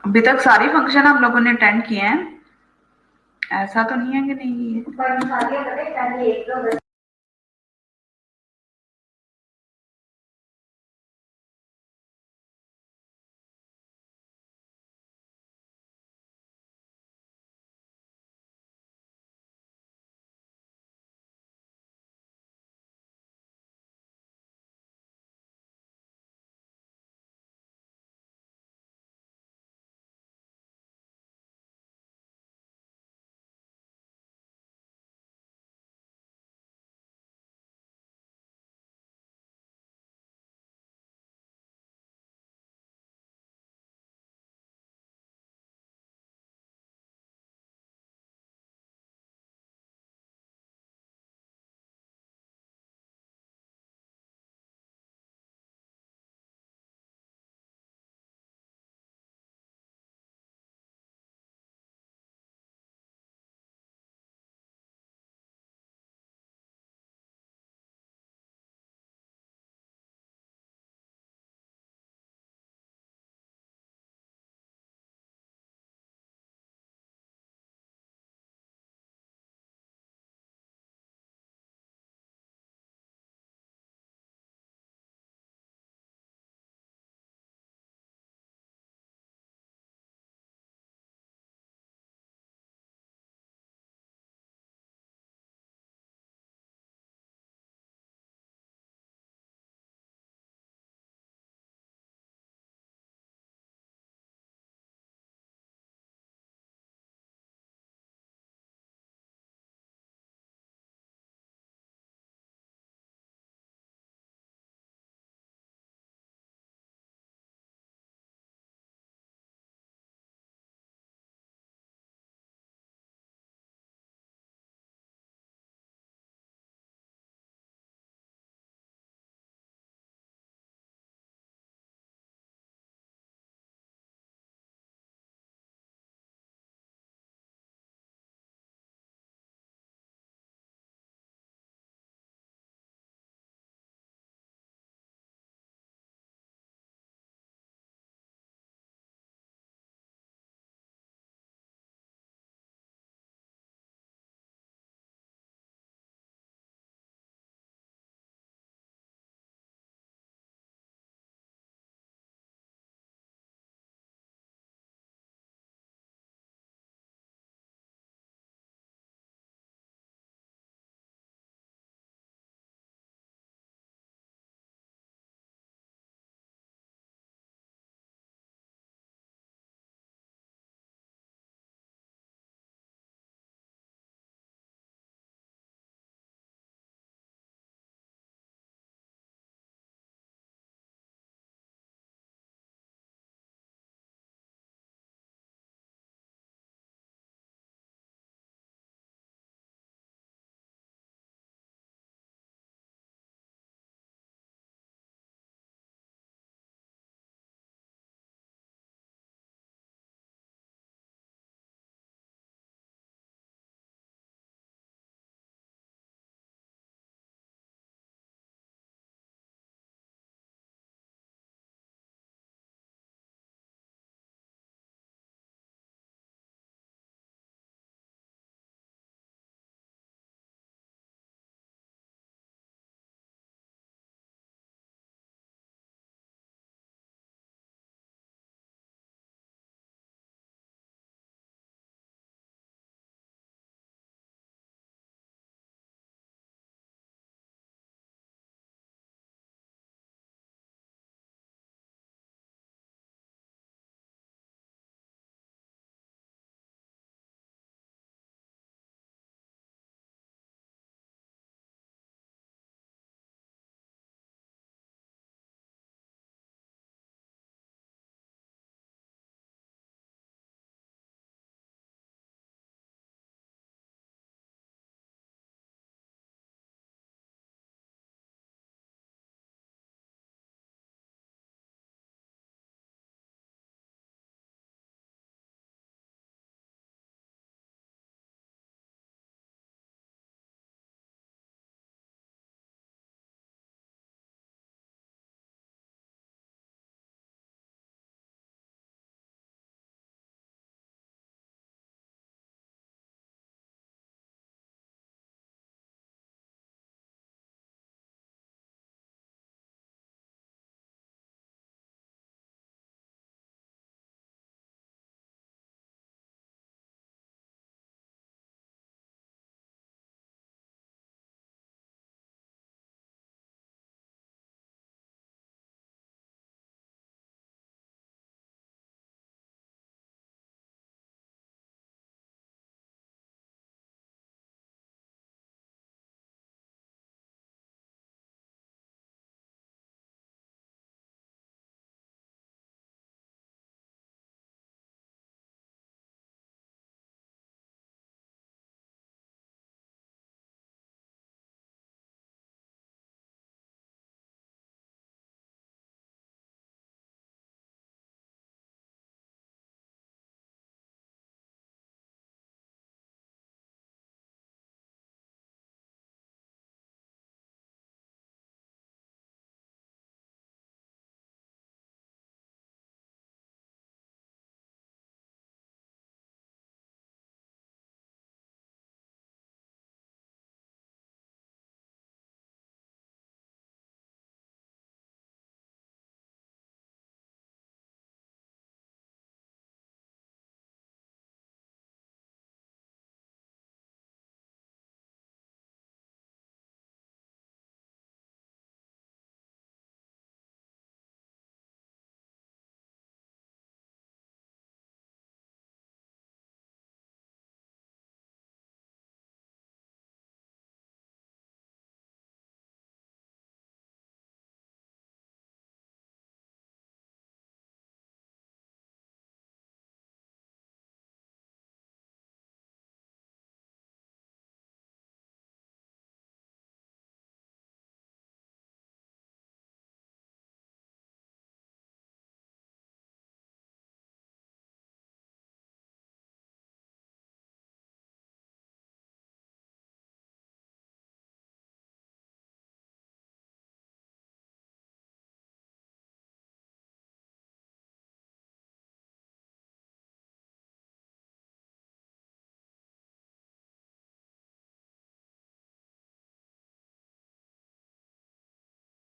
अभी तक सारी फंक्शन हम लोगों ने अटेंड किए हैं, ऐसा तो नहीं है कि नहीं किए।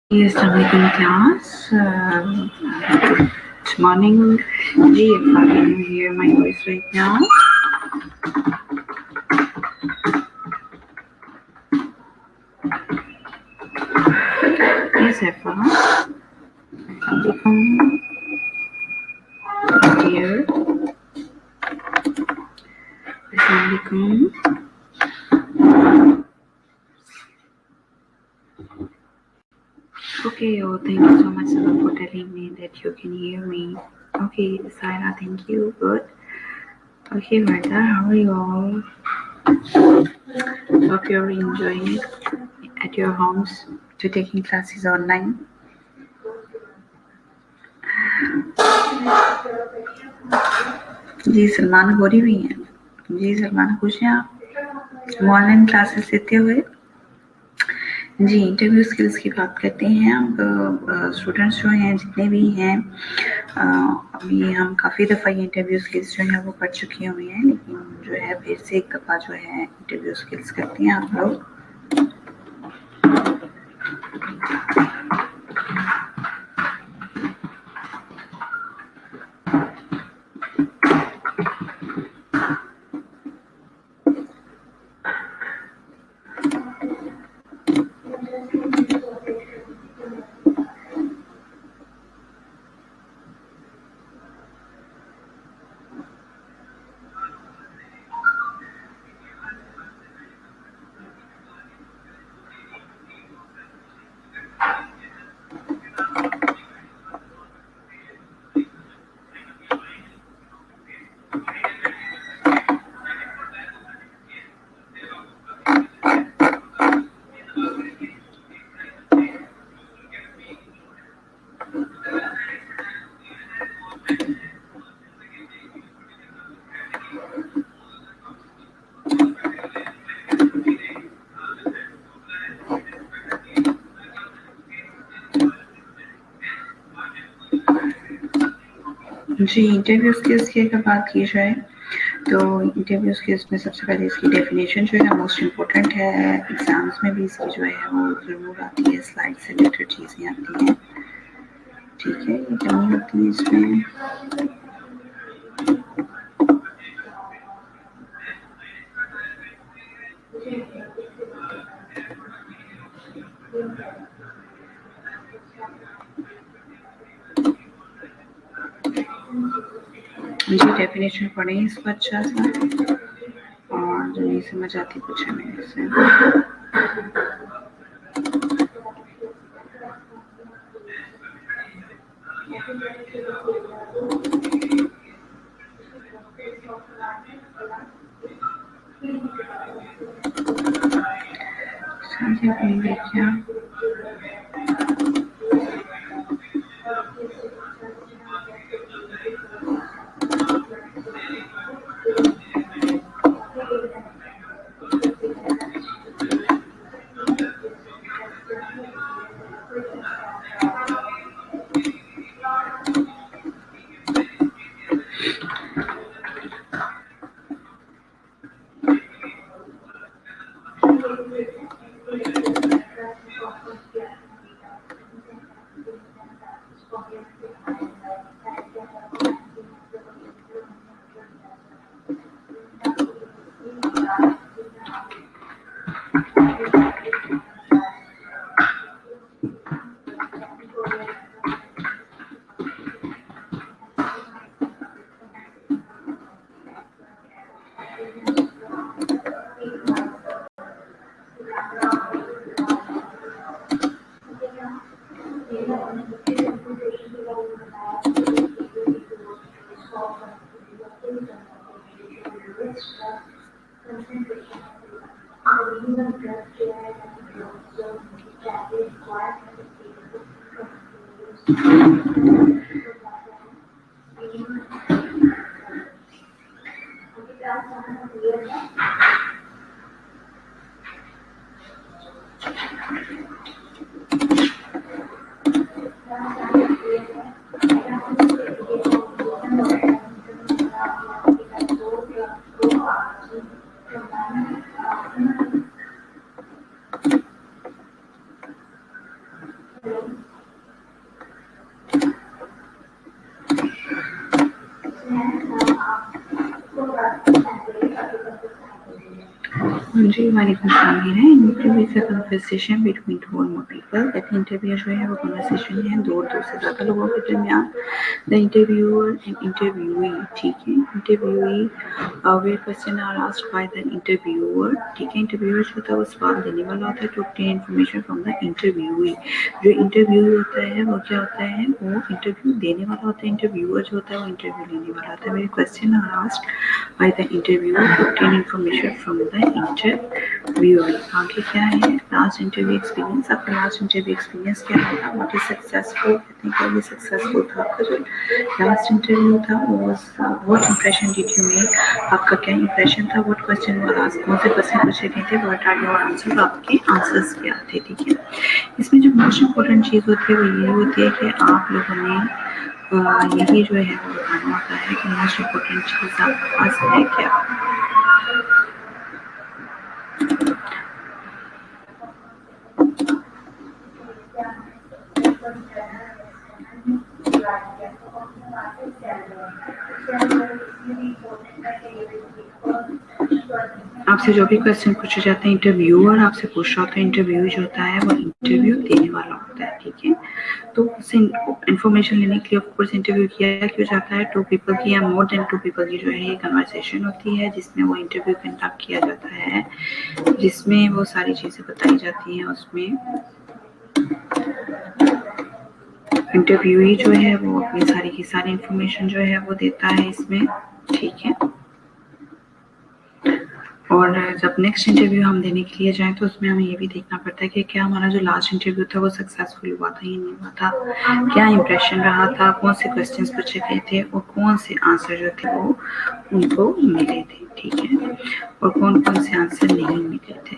Yes, Assalamualaikum class. Good morning. Ji, if I can hear my voice right now. Yes, Efa. Assalamualaikum. Dear. Assalamualaikum. Okay, oh, thank you so much, Sabah, for telling me that you can hear me. Okay, Saira, thank you. Good. Okay, Martha, how are you all? Hope you're enjoying it at your homes to taking classes online. जी सलमान गोरी भी हैं जी सलमान खुश हैं आप online classes लेते हुए जी interview skills की बात करते हैं अब स्टूडेंट्स जो हैं जितने भी हैं अभी हम काफ़ी दफ़ा ये इंटरव्यू स्किल्स जो हैं वो पढ़ चुके हुए हैं लेकिन जो है फिर से एक दफ़ा जो है इंटरव्यू स्किल्स करते हैं आप लोग जी इंटरव्यू स्किल्स की अगर बात की जाए तो इंटरव्यू स्किल्स में सबसे पहले इसकी डेफिनेशन जो है मोस्ट इम्पोर्टेंट है एग्जाम्स में भी इसकी जो है वो ज़रूर आती है स्लाइड से रिलेटेड चीज़ें आती हैं ठीक है ये करनी होती है इसमें मुझे डेफिनेशन पढ़े इसको अच्छा सा और जो नहीं समझ आती पूछे मेरे से साझा करेंगे क्या जी, वालेकुम सलाम है। Interview is a conversation between two और मोर पीपल। कहते हैं इंटरव्यू जो है वो कन्वर्सेशन है दो और दो से ज़्यादा लोगों के दरमियान। द इंटरव्यूअर एंड इंटरव्यूई, ठीक है। Interviewee where question are asked by the interviewer, ठीक है। इंटरव्यूअर जो होता है वो सवाल देने वाला होता है to obtain information from the interviewee. जो इंटरव्यू होता है वो क्या होता है, वो इंटरव्यू देने वाला होता है। इंटरव्यूअर जो होता है वो इंटरव्यू लेने वाला होता है। Where question are asked by the interviewer to obtain information from the interviewer। आगे क्या है, लास्ट इंटरव्यू एक्सपीरियंस। आपका लास्ट इंटरव्यू एक्सपीरियंस क्या था, व्हाट इज सक्सेसफुल, कहते हैं क्या ये सक्सेसफुल था आपका जो लास्ट इंटरव्यू था। What impression did you make, आपका क्या इंप्रेशन था। व्हाट क्वेश्चन वर आस्क्ड, कौन से क्वेश्चन पूछे गए थे। व्हाट आर योर आंसर, आपके आंसर्स क्या थे, ठीक है। इसमें जो मोस्ट इम्पोर्टेंट चीज़ होती है वो ये होती है कि आप लोगों ने यही जो है वो बताना होता है कि मोस्ट इम्पोर्टेंट चीज़ आपके पास है क्या। आपसे जो भी क्वेश्चन पूछे जाते हैं इंटरव्यूअर आपसे पूछ रहा होता है, इंटरव्यू जो होता है वो इंटरव्यू देने वाला होता है, ठीक है। तो उससे इन्फॉर्मेशन लेने के लिए ऑफ कोर्स इंटरव्यू किया क्यों जाता है, टू पीपल की या मोर देन टू पीपल की जो है ये कन्वर्सेशन होती है जिसमें वो इंटरव्यू कंडक्ट किया जाता है, जिसमें वो सारी चीज़ें बताई जाती हैं। उसमें इंटरव्यूई जो है वो अपनी सारी की सारी इन्फॉर्मेशन जो है वो देता है इसमें, ठीक है। और जब नेक्स्ट इंटरव्यू हम देने के लिए जाएँ तो उसमें हमें ये भी देखना पड़ता है कि क्या हमारा जो लास्ट इंटरव्यू था वो सक्सेसफुल हुआ था या नहीं हुआ था, क्या इंप्रेशन रहा था, कौन से क्वेश्चंस पूछे गए थे और कौन से आंसर जो थे वो उनको मिले थे, ठीक है, और कौन कौन से आंसर नहीं मिले थे।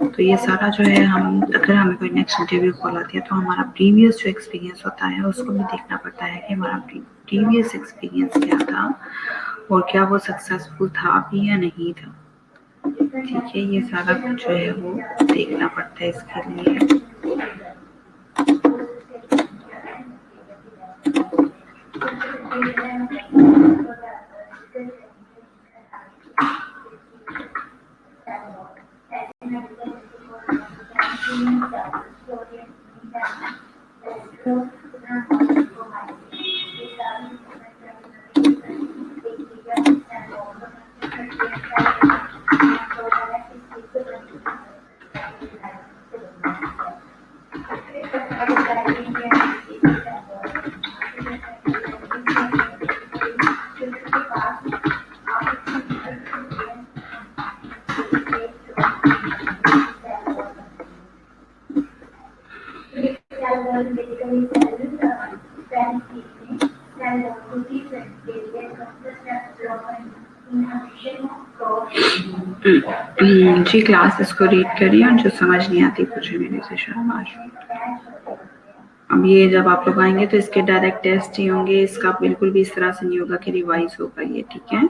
तो ये सारा जो है हम अगर हमें कोई नेक्स्ट इंटरव्यू कॉल आती है तो हमारा प्रीवियस जो एक्सपीरियंस होता है उसको भी देखना पड़ता है कि हमारा प्रीवियस एक्सपीरियंस क्या था और क्या वो सक्सेसफुल था भी या नहीं था, ठीक है। ये सारा कुछ जो है वो देखना पड़ता है इसके लिए। जी क्लास इसको रीड करिए और जो समझ नहीं आती पूछे मेरे से शाबाश। अब ये जब आप लोग आएंगे तो इसके डायरेक्ट टेस्ट ही होंगे, इसका बिल्कुल भी इस तरह से नहीं होगा कि रिवाइज होगा ये, ठीक है।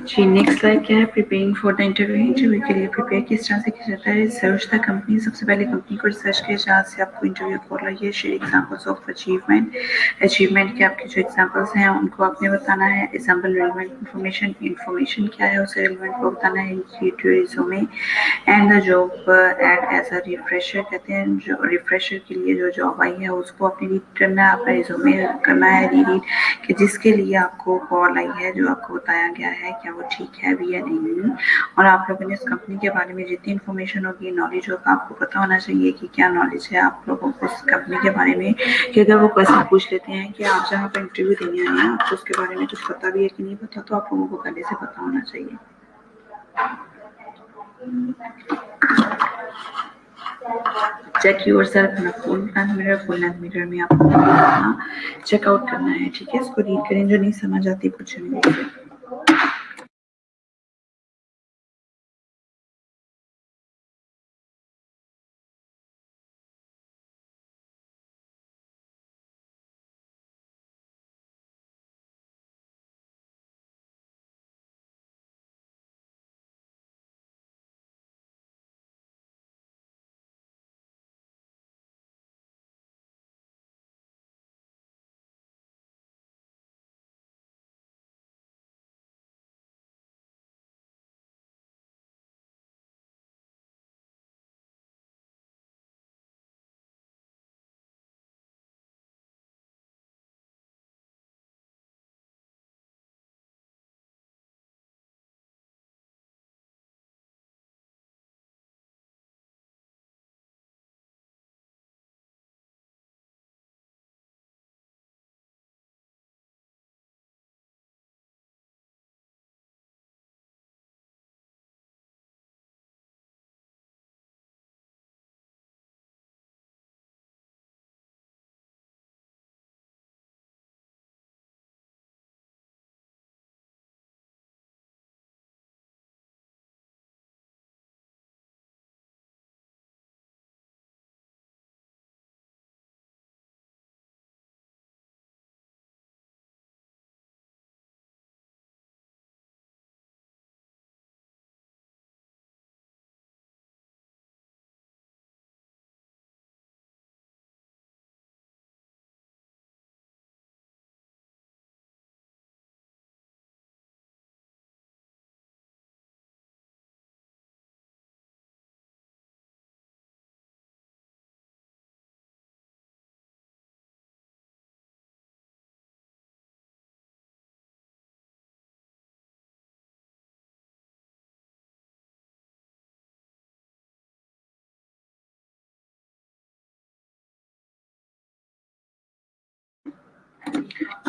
जी नेक्स्ट स्लाइड क्या है, preparing for the interview. Interview के लिए प्रिपेयर किस तरह से किया जाता है, रिसर्च द कंपनी। सबसे पहले कंपनी को रिसर्च किया जहाँ से आपको इंटरव्यू कॉल रही है। Share examples of achievement, achievement के आपके जो एग्जांपल्स हैं उनको आपने बताना है। एग्जाम्पल रेलिवेंट इन्फॉर्मेशन, इन्फॉर्मेशन क्या है उसे रेलिवेंट को बताना है। Resume and the job ad as a refresher, कहते हैं जो रिफ्रेशर के लिए जो जॉब आई है उसको आपने रीड करना है, अपना रिज्यूमे करना है रीड कि जिसके लिए आपको कॉल आई है, जो आपको बताया गया है क्या वो ठीक है भी या नहीं। और आप लोगों ने इस कंपनी के बारे में जितनी इन्फॉर्मेशन होगी, नॉलेज होगा, आपको पता होना चाहिए कि क्या नॉलेज है आप लोगों को इस कंपनी के बारे में। कि अगर वो क्वेश्चन पूछ लेते हैं कि आप जहाँ पर इंटरव्यू देने आए हैं आपको उसके बारे में कुछ पता भी है कि नहीं पता, तो आप लोगों को पहले से पता होना चाहिए। Check yourself in full length mirror, full length mirror में आपको चेकआउट करना है, ठीक है। इसको रीड करें, जो नहीं समझ आती पूछेंगे।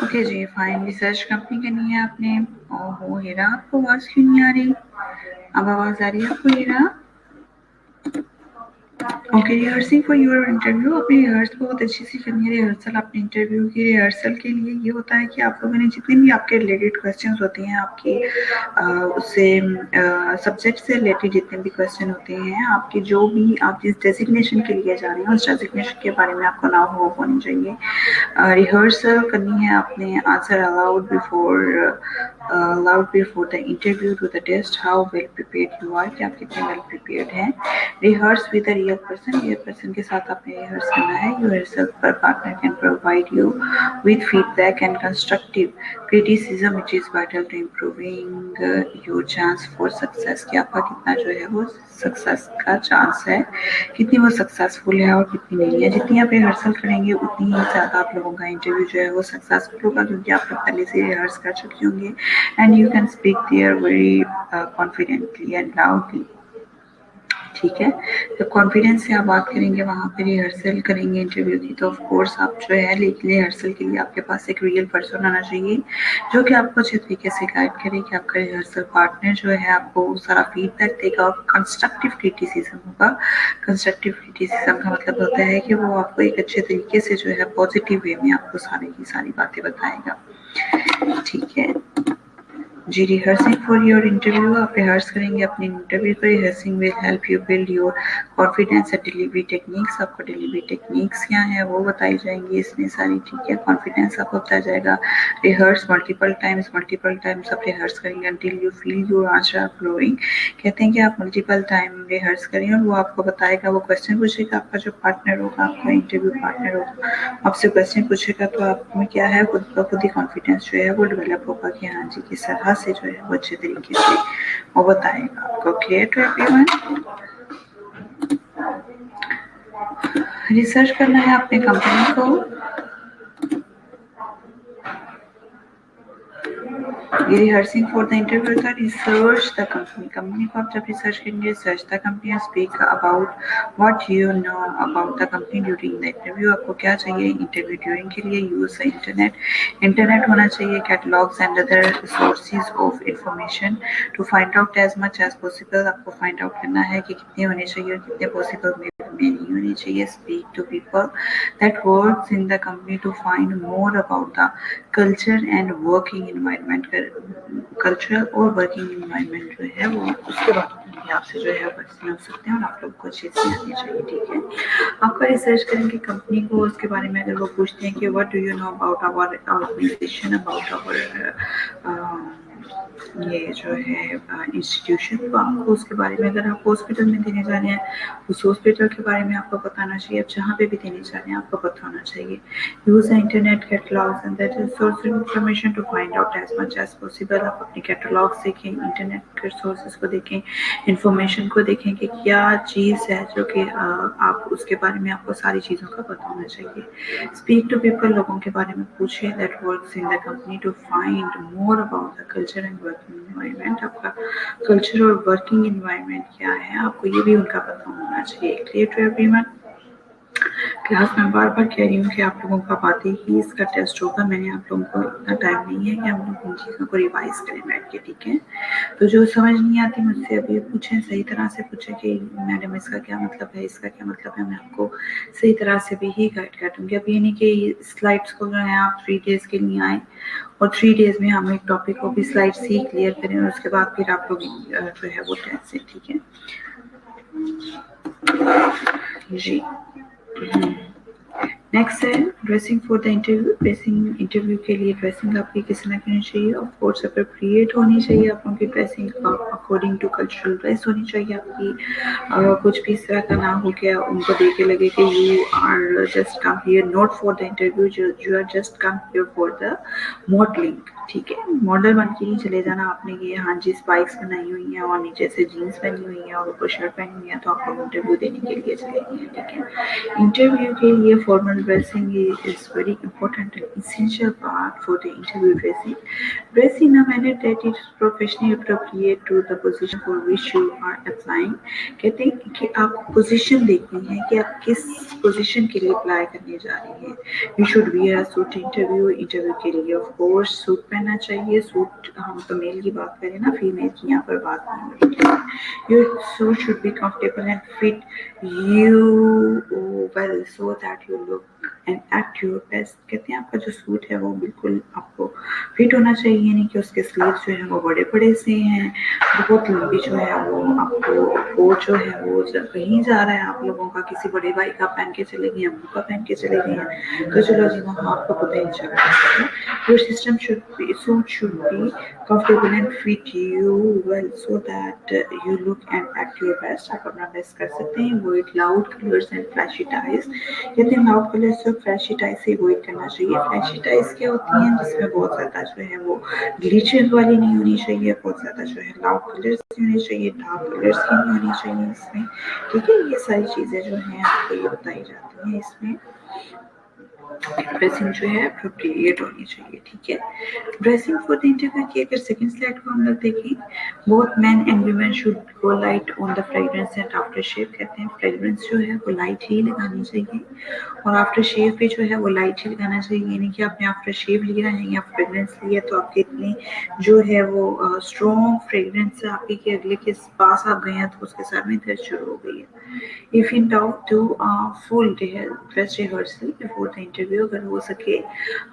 ओके जी, फाइन। रिसर्च कंपनी करनी है आपने। ओहो हीरा, आपको आवाज़ क्यों नहीं आ रही? अब आवाज़ आ रही है आपको Heera? Okay, rehearsing for your interview. अपनी रिहर्सल बहुत अच्छी सी करनी है। रिहर्सल अपने इंटरव्यू की रिहर्सल के लिए ये होता है कि आप लोगों ने जितने भी आपके रिलेटेड क्वेश्चन होते हैं, आपके उससे सब्जेक्ट से रिलेटेड जितने भी क्वेश्चन होते हैं, आपके जो भी आप जिस डेजिग्नेशन के लिए जा रहे हैं उस डेजिग्नेशन के बारे में आपको ना होनी चाहिए। रिहर्सल करनी है आपने। Answer aloud before the interview to the test how well prepared you are, कि आप कितने वेल प्रिपेयर्ड हैं। Rehearse with a real person के साथ आपने रिहर्स करना है। योर रिसर्च पर partner can provide you with feedback and constructive criticism which is vital to improving your chance for success, कि आपका कितना जो है वो सक्सेस का चांस है, कितनी वो सक्सेसफुल है और कितनी नहीं है। जितनी आप रिहर्सल करेंगे उतनी ही ज़्यादा आप लोगों का इंटरव्यू जो है वो सक्सेसफुल होगा, क्योंकि आप लोग पहले से रिहर्स कर चुके होंगे and you can speak their very confidently and loudly. ठीक है, तो कॉन्फिडेंस से आप बात करेंगे, वहाँ पे रिहर्सल करेंगे इंटरव्यू की, तो ऑफ कोर्स आप जो है, लेकिन रिहर्सल के लिए आपके पास एक रियल पर्सन आना चाहिए जो कि आपको अच्छे तरीके से गाइड करे, कि आपका रिहर्सल पार्टनर जो है आपको सारा फीडबैक देगा और कंस्ट्रक्टिव क्रिटिसिज्म होगा। कंस्ट्रक्टिव क्रिटिसिज्म का मतलब होता है कि वो आपको एक अच्छे तरीके से जो है पॉजिटिव वे में आपको सारी की सारी बातें बताएगा। ठीक है जी, रिहर्सिंग फॉर योर इंटरव्यू। आप रिहर्स करेंगे अपने इंटरव्यू को। Rehearsing will help you build your confidence and delivery techniques. आपको डिलीवरी टेक्निक्स क्या है वो बताई जाएंगी इसमें सारी। ठीक है, कॉन्फिडेंस आपको बताया जाएगा। रिहर्स मल्टीपल टाइम्स आप रिहर्स करेंगे until you feel your answer flowing. कहते हैं कि आप मल्टीपल टाइम रिहर्स करें और वो आपको बताएगा, वो क्वेश्चन पूछेगा, आपका जो पार्टनर होगा, आपका इंटरव्यू पार्टनर होगा, आपसे क्वेश्चन पूछेगा, तो आप में क्या है, खुद का खुद ही कॉन्फिडेंस जो है वो डेवलप होगा कि हाँ जी किस तरह से जो है वो अच्छे तरीके से वो बताएगा आपको। Clear to everyone? रिसर्च करना है अपने कंपनी को। रिहर्सिंग फॉर द इंटरव्यू का रिसर्च द कंपनी को आप जब रिसर्च करेंगे, research the company and speak about what you know about the company during the interview. आपको क्या चाहिए इंटरव्यू ड्यूरिंग के लिए? यूज द इंटरनेट होना चाहिए, catalogs and other sources of information to find out as much as possible. आपको find out करना है कि कितने होने चाहिए और कितने पॉसिबल में नहीं होनी चाहिए। Speak to people that works in the company to find more about the culture and working environment. Cultural और वर्किंग इन्वायरमेंट जो है वो उसके बारे में आपसे जो है क्वेश्चन हो सकते हैं और आप लोग को अच्छे से आनी चाहिए। ठीक है, आपका रिसर्च करेंगे कंपनी को, उसके बारे में अगर वो पूछते हैं कि what do you know about our organization, about our ये जो है इंस्टीट्यूशन, तो आपको उसके बारे में, अगर आप हॉस्पिटल में देने जा रहे हैं उस हॉस्पिटल के बारे में आपको बताना चाहिए। आप जहाँ पे भी देने जा रहे हैं आपको पता होना चाहिए। Use the internet catalogs and that is source information to find out as much as possible. आप अपने कैटलॉग्स देखें, इंटरनेट के सोर्सेज को देखें, इंफॉर्मेशन को देखें कि क्या चीज़ है जो कि आप उसके बारे में आपको सारी चीज़ों का पता होना चाहिए। स्पीक टू पीपल, लोगों के बारे में पूछें that works in the company to find more about the culture and working environment. आपका कल्चर और वर्किंग इन्वायरमेंट क्या है, आपको ये भी उनका पता होना चाहिए। Clear to everyone? क्लास में बार बार कह रही हूँ कि आप लोगों का आते ही इसका टेस्ट होगा। मैंने आप लोगों को इतना टाइम नहीं है कि हम लोग इन चीज़ों को रिवाइज करें बैठ के। ठीक है, तो जो समझ नहीं आती मुझसे अभी पूछें, सही तरह से पूछें कि मैडम इसका क्या मतलब है, इसका क्या मतलब है। मैं आपको सही तरह से भी ही गाइड कर दूँगी। अब ये नहीं कि स्लाइड्स को जो है आप 3 डेज़ के लिए आएँ और 3 डेज़ में हम एक टॉपिक को भी स्लाइड से ही क्लियर करें और उसके बाद फिर आप लोग जो है वो टेस्ट से। ठीक है जी। नेक्स्ट है dressing for the interview. Dressing interview के लिए ड्रेसिंग आपकी किस तरह की होनी चाहिए? ऑफ कोर्स अप्रोप्रिएट होनी चाहिए। आप उनकी dressing according to cultural dress होनी चाहिए आपकी। कुछ भी इस तरह का ना हो गया उनको देख के लगे कि you are just come here not for the interview, you are just come here for the modelling. ठीक है। मॉडल बन के ही चले जाना आपने कि हाँ जी स्पाइक्स बनाई हुई हैं और नीचे से जीन्स पहनी हुई है और ऊपर शर्ट पहनी हुई है तो आप लोग इंटरव्यू देने के लिए चले गए हैं। ठीक है। इंटरव्यू के लिए formal dressing is very important and essential part for the interview dressing. Dress in a manner that is professionally appropriate to the position for which you are applying. कहते हैं कि आप पोजीशन देखनी है कि आप किस पोजीशन के लिए अप्लाई करने जा रही हैं। You should wear a suit interview के लिए ऑफ कोर्स सूट पहनना चाहिए। सूट हम तो मेल की बात करें ना, फीमेल की यहाँ पर बात नहीं हो रही है। Your suit should be comfortable and fit you well so that you look and act your best. कहते हैं आपका जो सूट है वो बिल्कुल आपको फिट होना चाहिए, नहीं कि उसके स्लीव्स जो है वो बड़े बड़े से हैं, बहुत लंबी जो है वो आपको कोट जो है वो कहीं जा रहा है आप लोगों का, किसी बड़े भाई का पहन के चले गए, अम्मू का पहन के चले गए हैं तो चलो जी वहाँ आपको पता ही चल रहा है। Your system should be suit should be comfortable and fit you well so that you look and act your best. आप अपना बेस्ट कर सकते हैं। Avoid loud colours and fleshy ties. कहते हैं लाउड कलर्स और फ्लैशी टाइज से avoid करना चाहिए। फ्लैशी टाइज क्या होती हैं जिसमें बहुत ज़्यादा जो है वो ग्लिचर वाली नहीं होनी चाहिए, बहुत ज़्यादा जो है लाउड कलर्स नहीं होने चाहिए, डार्क कलर्स की नहीं होनी चाहिए इसमें। ठीक है। ये सारी चीज़ें जो हैं आपको ये बताई जाती हैं इसमें। ड्रेसिंग जो है अप्रोप्रिएट होनी चाहिए। ठीक है। ड्रेसिंग फॉर द इंटरव्यू की अगर सेकंड स्लाइड को हम लोग देखें, both man and women should go light on the fragrance and after shave. कहते हैं फ्रेग्रेंस जो है वो लाइट ही लगानी चाहिए और आफ्टर शेव भी जो है वो लाइट ही लगाना चाहिए। यानी कि आपने आफ्टर शेव लिया है या फ्रेग्रेंस लिया तो आपके इतनी जो है वो स्ट्रॉन्ग फ्रेग्रेंस आपके के अगले के पास आप गए हैं तो उसके साथ में दर्द शुरू हो गई है। If in doubt do full dress rehearsal before the interview. अगर हो सके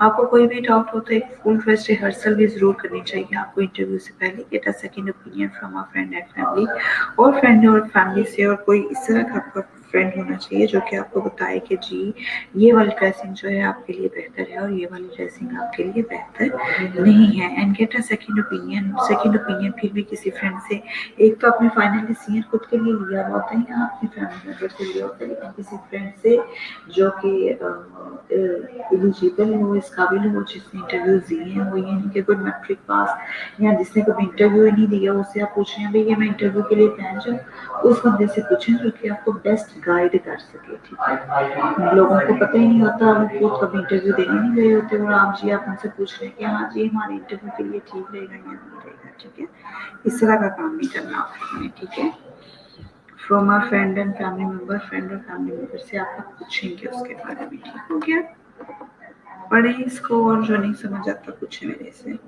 आपको कोई भी डाउट हो तो एक फुल ड्रेस रिहर्सल भी जरूर करनी चाहिए आपको इंटरव्यू से पहले। Get a second opinion from a friend and family. और फ्रेंड और फैमिली से और कोई इस तरह का आपका फ्रेंड होना चाहिए जो कि आपको बताए कि जी ये वाली ड्रेसिंग जो है आपके लिए बेहतर है और ये वाली ड्रेसिंग आपके लिए बेहतर नहीं है। And get a second opinion. Second opinion फिर भी किसी फ्रेंड से, एक तो आपने फाइनल डिसीजन खुद के लिए लिया हुआ होता है या अपनी फैमिली मेंबर से लिया होता है, लेकिन किसी फ्रेंड से जो कि एलिजिबल हो, इस काबिल हो, जिसने इंटरव्यू दिए हैं, वो ये नहीं कि कोई मैट्रिक पास या जिसने कभी इंटरव्यू ही नहीं दिया उससे आप पूछ रहे हैं भाई ये मैं इंटरव्यू के लिए पहन जाऊँ। उस बंदे से पूछें जो कि आपको बेस्ट गाइड कर सके। ठीक है। लोगों को पता ही नहीं होता, वो कभी इंटरव्यू देने नहीं गए होते और आप जी आप उनसे पूछ रहे हैं कि हाँ जी हमारे इंटरव्यू के लिए ठीक रहेगा या नहीं रहेगा। ठीक है। इस तरह का काम नहीं करना आपने। ठीक है। From our friend and family member. Friend और फैमिली मेंबर से आप पूछेंगे उसके बारे में। ठीक हो गया। पढ़े इसको और जो नहीं समझ आता पूछे मेरे से।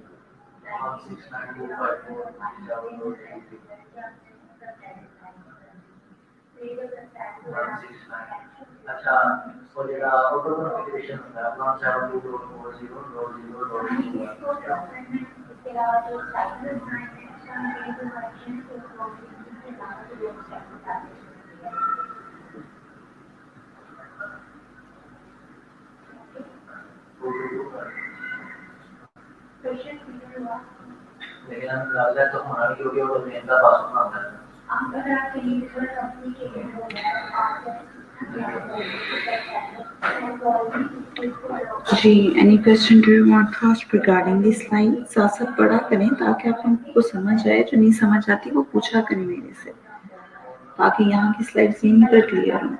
जी any question do you want to ask regarding this slide. साथ साथ पढ़ा करें ताकि आप हमको समझ आए, जो नहीं समझ आती वो पूछा करें मेरे से, ताकि यहाँ की स्लाइड्स यहीं पर क्लियर हो।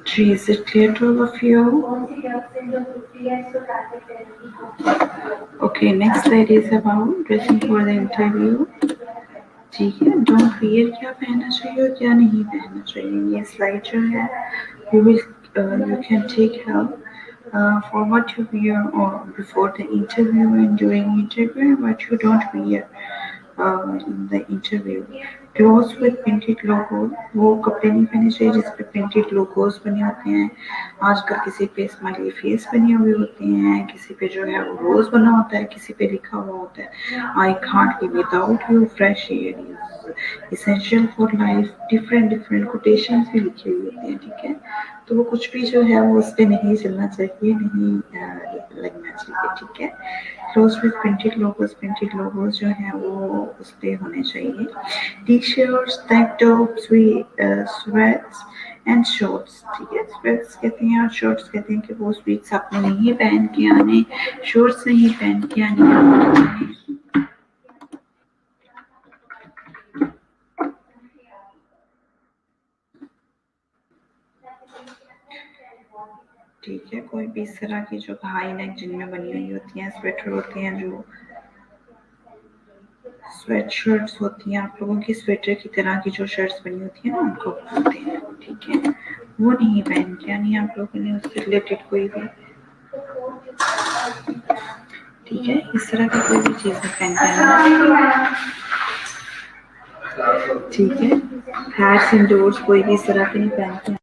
जी, is it clear to all of you? Okay, next slide is about dressing for the interview. ठीक है, डोंट वियर क्या पहनना चाहिए और क्या नहीं पहनना चाहिए, ये स्लाइड जो है you can take help for what you wear or before the interview and during interview and what you don't wear in the interview. Clothes with printed logos, वो कपड़े नहीं पहने चाहिए जिस पे printed logos बने होते हैं। आजकल किसी पे स्माइली फेस बने हुए होते हैं, किसी पे जो है वो रोज बना होता है, किसी पे लिखा हुआ होता है I can't live without you, fresh air is essential for life, different different quotations भी लिखी हुई होती हैं। ठीक है, तो वो कुछ भी जो है वो उस पर नहीं चलना चाहिए, नहीं लगना चाहिए। ठीक है, क्लोज विद प्रिंटेड लोगोज जो है वो उस पर होने चाहिए। T shirts, tank tops, sweats and shorts. ठीक है, स्वेट्स कहते हैं और शॉर्ट्स कहते हैं कि वो स्वीट्स आपने नहीं पहन के आने, शॉर्ट्स नहीं पहन के आने। ठीक है, कोई भी इस तरह की जो हाई नेक जिनमें बनी हुई होती हैं, स्वेटर होते हैं, जो स्वेट शर्ट्स होती हैं, आप लोगों की स्वेटर की तरह की जो शर्ट्स बनी होती हैं ना, उनको बोलते हैं। ठीक है, वो नहीं पहन के आनी आप लोगों ने, उससे रिलेटेड कोई भी। ठीक है, इस तरह की कोई भी चीज़ पहन के आना। ठीक है, हैट्स इंडोर्स कोई भी इस तरह के नहीं पहनते हैं।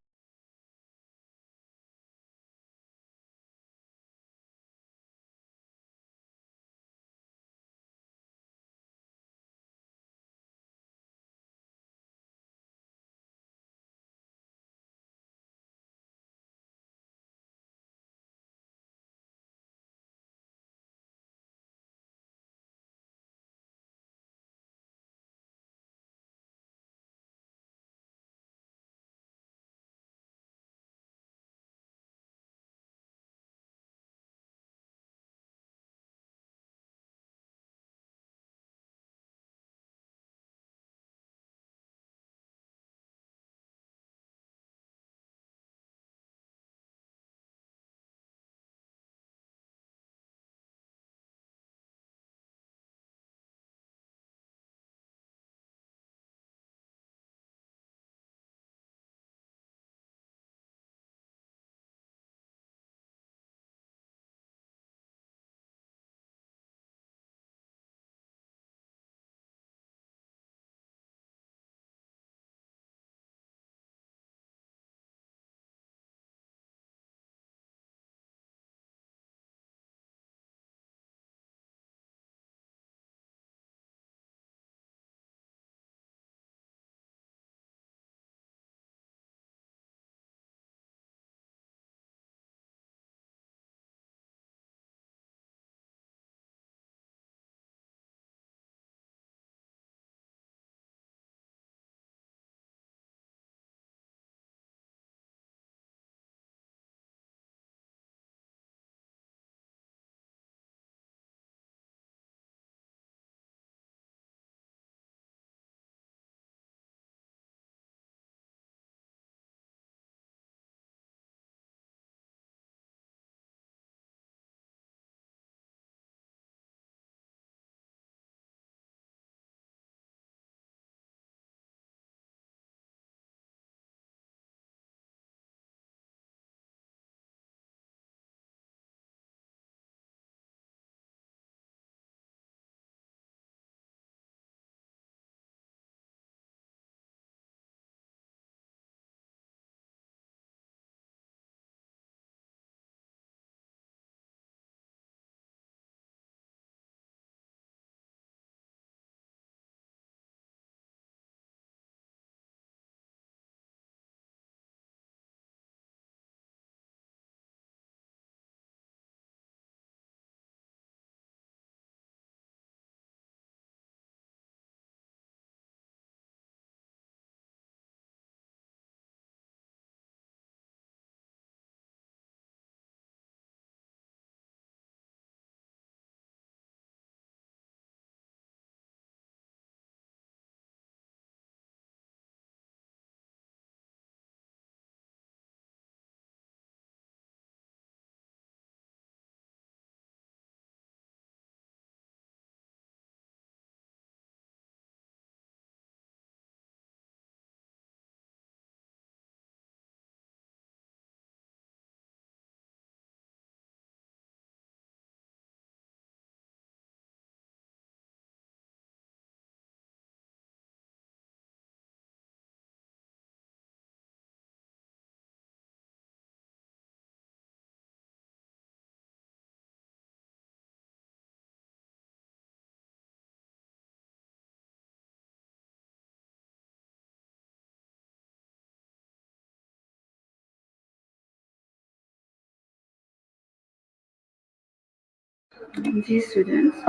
जी स्टूडेंट्स,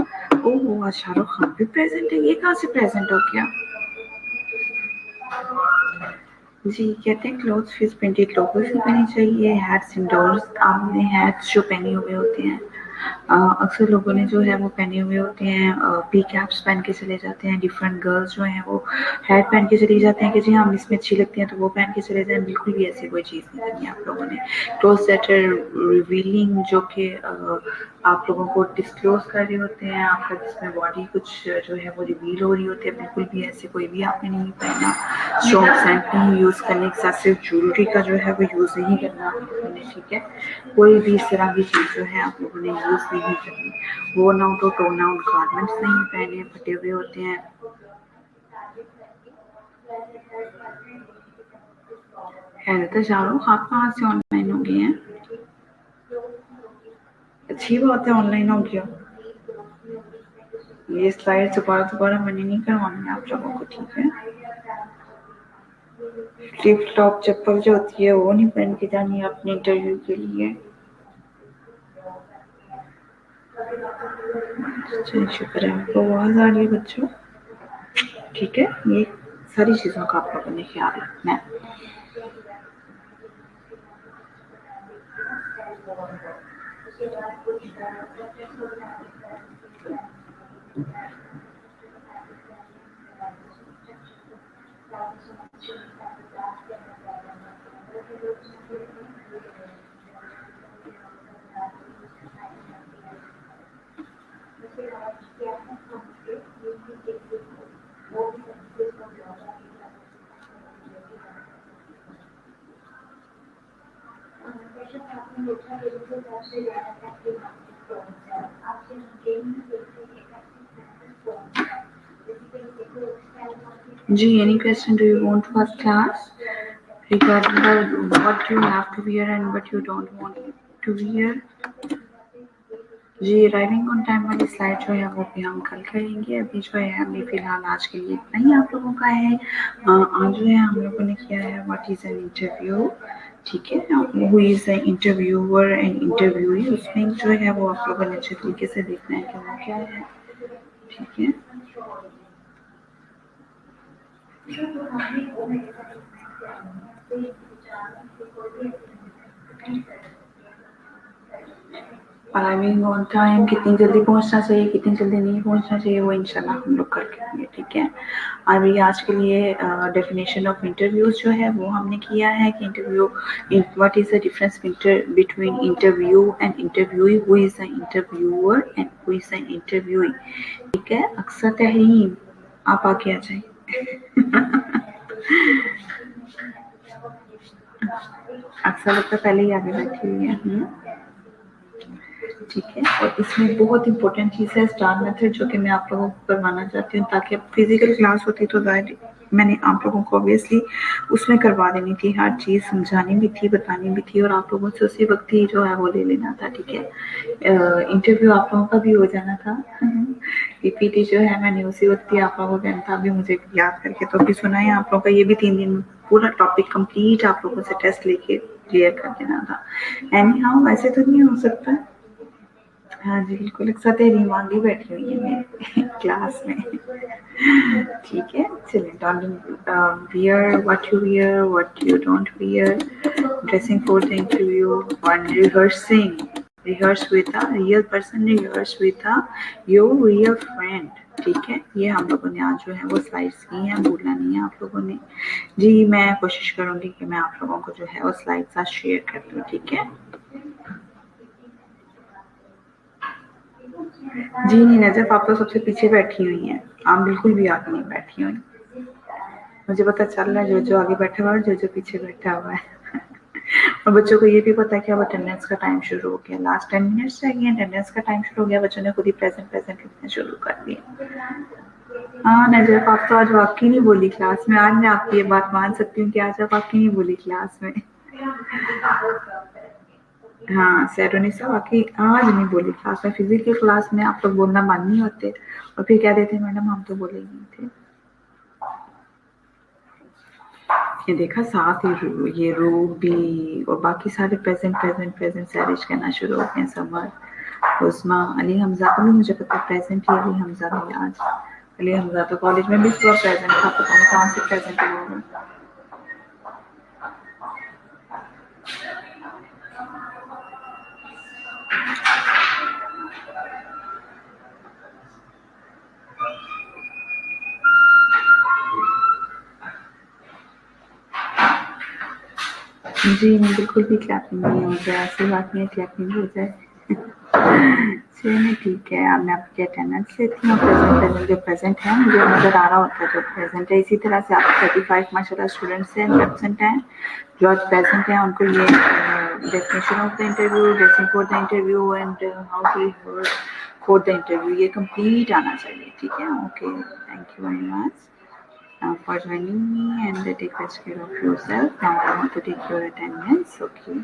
ओह आज शाहरुख खान भी प्रेजेंट है, ये कहाँ से प्रेजेंट हो गया? जी कहते हैं क्लोथ्स फिश प्रिंटेड लोगों से पहनी चाहिए, हैट्स इंडोर्स। आपने हैट्स जो पहने हुए होते हैं, अक्सर लोगों ने जो है वो पहने हुए होते हैं, पी कैप्स पहन के चले जाते हैं। डिफरेंट गर्ल्स जो हैं वो हैट पहन के चली जाते हैं कि जी हम इसमें अच्छी लगती हैं तो वो पहन के चले जाएं। बिल्कुल भी ऐसी कोई चीज़ नहीं करनी आप लोगों ने। क्लोथ दैट आर रिवीलिंग, जो कि आप लोगों को डिस्क्लोज कर रहे होते हैं, आपका जिसमें बॉडी कुछ जो है वो रिवील हो रही होती है, बिल्कुल भी ऐसे कोई भी आपने नहीं पहना। स्ट्रॉन्ग सेंट नहीं यूज़ करने के साथ सिर्फ ज्वेलरी का जो है वो यूज़ नहीं करना आप लोगों ने, ठीक है। कोई भी इस तरह की चीज़ जो है आप लोगों ने यूज़ नहीं करनी। वोन आउट और टोन आउट गारमेंट्स नहीं पहने, फटे हुए होते हैं। है तो शाहरुख, आप कहाँ से ऑनलाइन हो गए हैं? अच्छी बात है, ऑनलाइन हो गया। ये स्लाइड दोबारा दोबारा मैंने नहीं करवानी है आप लोगों को, ठीक है। फ्लिप फ्लॉप चप्पल जो होती है वो नहीं पहन के जानी है अपने इंटरव्यू के लिए। चलिए शुक्र है आपको आवाज आ रही है बच्चों, ठीक है। ये सारी चीजों का आप लोगों ने ख्याल रखना है। जी, any question do you want to ask class regarding the what you have to wear and what you don't want to wear? जी अराइविंग ऑन टाइम वाली स्लाइड जो है वो भी हम कल करेंगे। अभी जो है अभी फिलहाल आज के लिए इतना ही आप लोगों का है। आज जो है हम लोगों ने किया है व्हाट इज एन इंटरव्यू, ठीक है। Who is the interviewer and interviewee, उसमें जो है वो आप लोगों ने अच्छे तरीके से देखना है कि वो क्या है, ठीक है। अराइविंग ऑन टाइम, कितनी जल्दी पहुंचना चाहिए, कितनी जल्दी नहीं पहुंचना चाहिए, वो इंशाल्लाह हम लोग कर लेंगे, ठीक है। अभी आज के लिए डेफिनेशन ऑफ इंटरव्यूज जो है वो हमने किया है कि interview, what is the difference between interview and interviewee, who is the interviewer and who is the interviewee, ठीक है। अक्सर तहरीम, आप आगे आ जाए। अक्सर लगता पहले ही आगे बैठी हुई है, ठीक है। और इसमें बहुत इंपॉर्टेंट चीज़ है स्टार मेथड, जो कि मैं आप लोगों को करवाना चाहती हूँ, ताकि अब फिजिकल क्लास होती तो जाहिर मैंने आप लोगों को ऑब्वियसली उसमें करवा देनी थी, हर चीज़ समझानी भी थी, बतानी भी थी, और आप लोगों से उसी वक्त ही जो है वो ले लेना था, ठीक है। इंटरव्यू आप लोगों का भी हो जाना था। पीपीटी जो है मैंने उसी वक्त ही आप लोगों को कहना था, अभी मुझे याद करके तो अभी सुना है आप लोगों का, ये भी 3 दिन पूरा टॉपिक कंप्लीट आप लोगों से टेस्ट लेके क्लियर कर देना था। एनी हाउ वैसे तो नहीं हो सकता। हाँ जी बिल्कुल, एक साथ रीमा भी बैठी हुई है मेरे क्लास में, ठीक है। चलिए, don't wear what you wear, what you don't wear, dressing for the interview, one rehearsing, rehearse with a real person, rehearse with a your real friend, ठीक है। ये हम लोगों ने आज जो है वो स्लाइड्स की हैं, भूलना नहीं है आप लोगों ने। जी मैं कोशिश करूंगी कि मैं आप लोगों को जो है वो स्लाइड्स आज शेयर कर दूँ, ठीक है। जी नहीं नजफ, आप तो सबसे पीछे बैठी हुई हैं, आप बिल्कुल भी आगे नहीं बैठी हुई। मुझे पता चल रहा है जो जो आगे बैठा हुआ है, जो जो पीछे बैठा हुआ है। और बच्चों को ये भी पता है कि अब अटेंडेंस का टाइम शुरू हो गया, लास्ट 10 मिनट्स रह गए, अटेंडेंस का टाइम शुरू हो गया, बच्चों ने खुद ही प्रेजेंट प्रेजेंट लिखना शुरू कर दिया। हाँ नजफ, आप तो आज वाकई नहीं बोली क्लास में, आज मैं आपकी ये बात मान सकती हूँ कि आज आप वाकई नहीं बोली क्लास में। हाँ सैरोनिसा वाकई आज नहीं बोली क्लास में, फिजिकल क्लास में आप लोग बोलना मान नहीं होते और फिर कह देते मैडम हम तो बोले ही नहीं थे। ये देखा साथ ही ये रूबी और बाकी सारे प्रेजेंट प्रेजेंट प्रेजेंट सैरिश कहना शुरू हो गए, समर उस्मा अली हमजा को भी मुझे पता प्रेजेंट ही अली हमजा भी आज। अली हमजा तो कॉलेज में भी पूरा प्रेजेंट था, पता नहीं कहाँ से प्रेजेंट हुआ। जी, मैं बिल्कुल भी क्लैपिंग नहीं हो जाए, ऐसी बात नहीं है क्लैपिंग हो जाए। चलिए ठीक है, अब मैं आपकी अटेंडेंस लेती हूँ। प्रेजेंट जो प्रेजेंट है मुझे नज़र आ रहा होता है जो प्रेजेंट है। इसी तरह से आप 35 माशाल्लाह स्टूडेंट्स हैं, एब्सेंट हैं। जो आज प्रेजेंट हैं उनको ये definition of the interview, dressing for the interview and how to rehearse for the interview ये कंप्लीट आना चाहिए। ठीक है, okay, thank you very much for joining me and take best care of yourself. Now I want to take your attendance. Okay.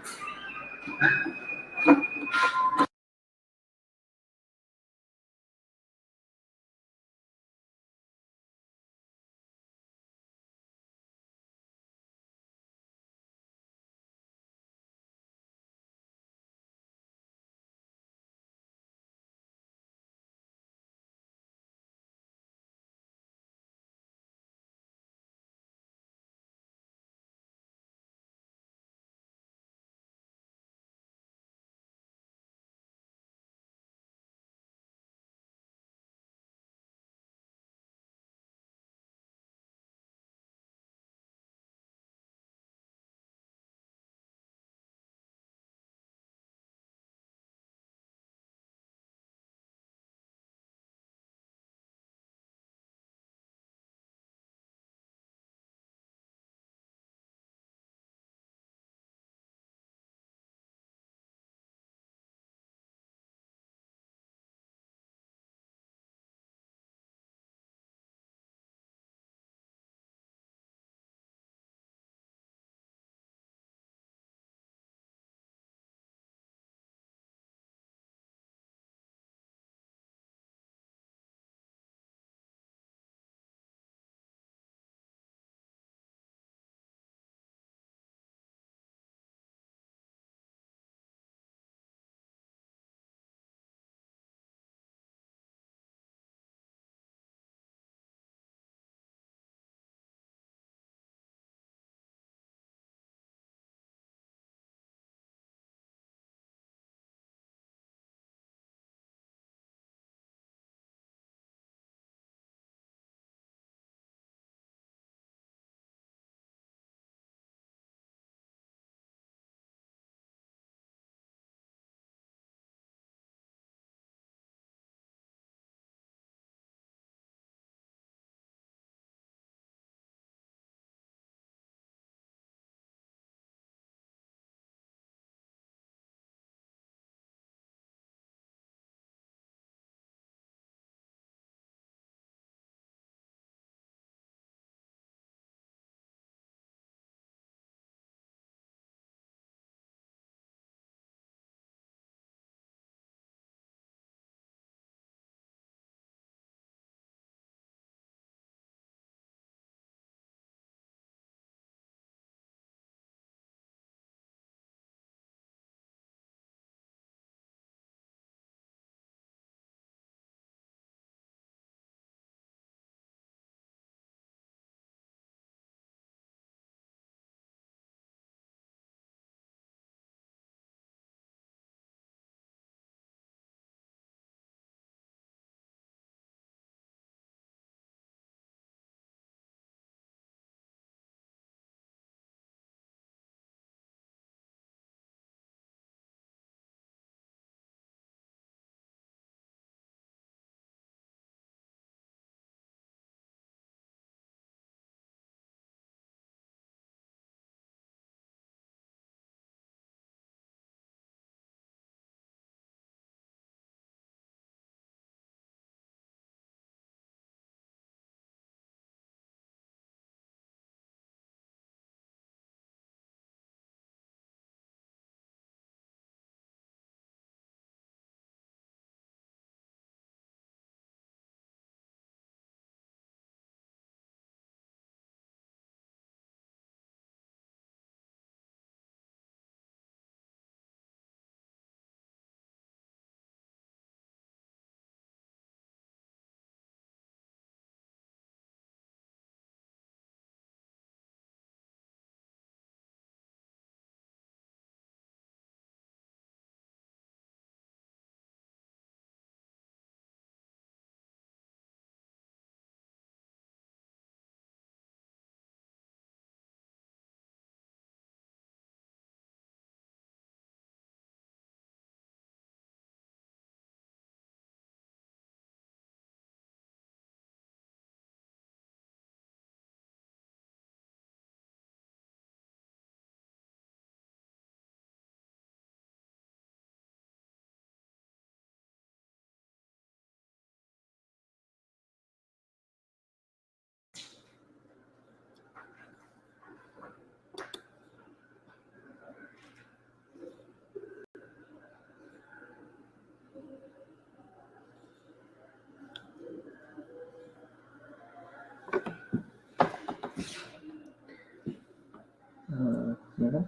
Madam.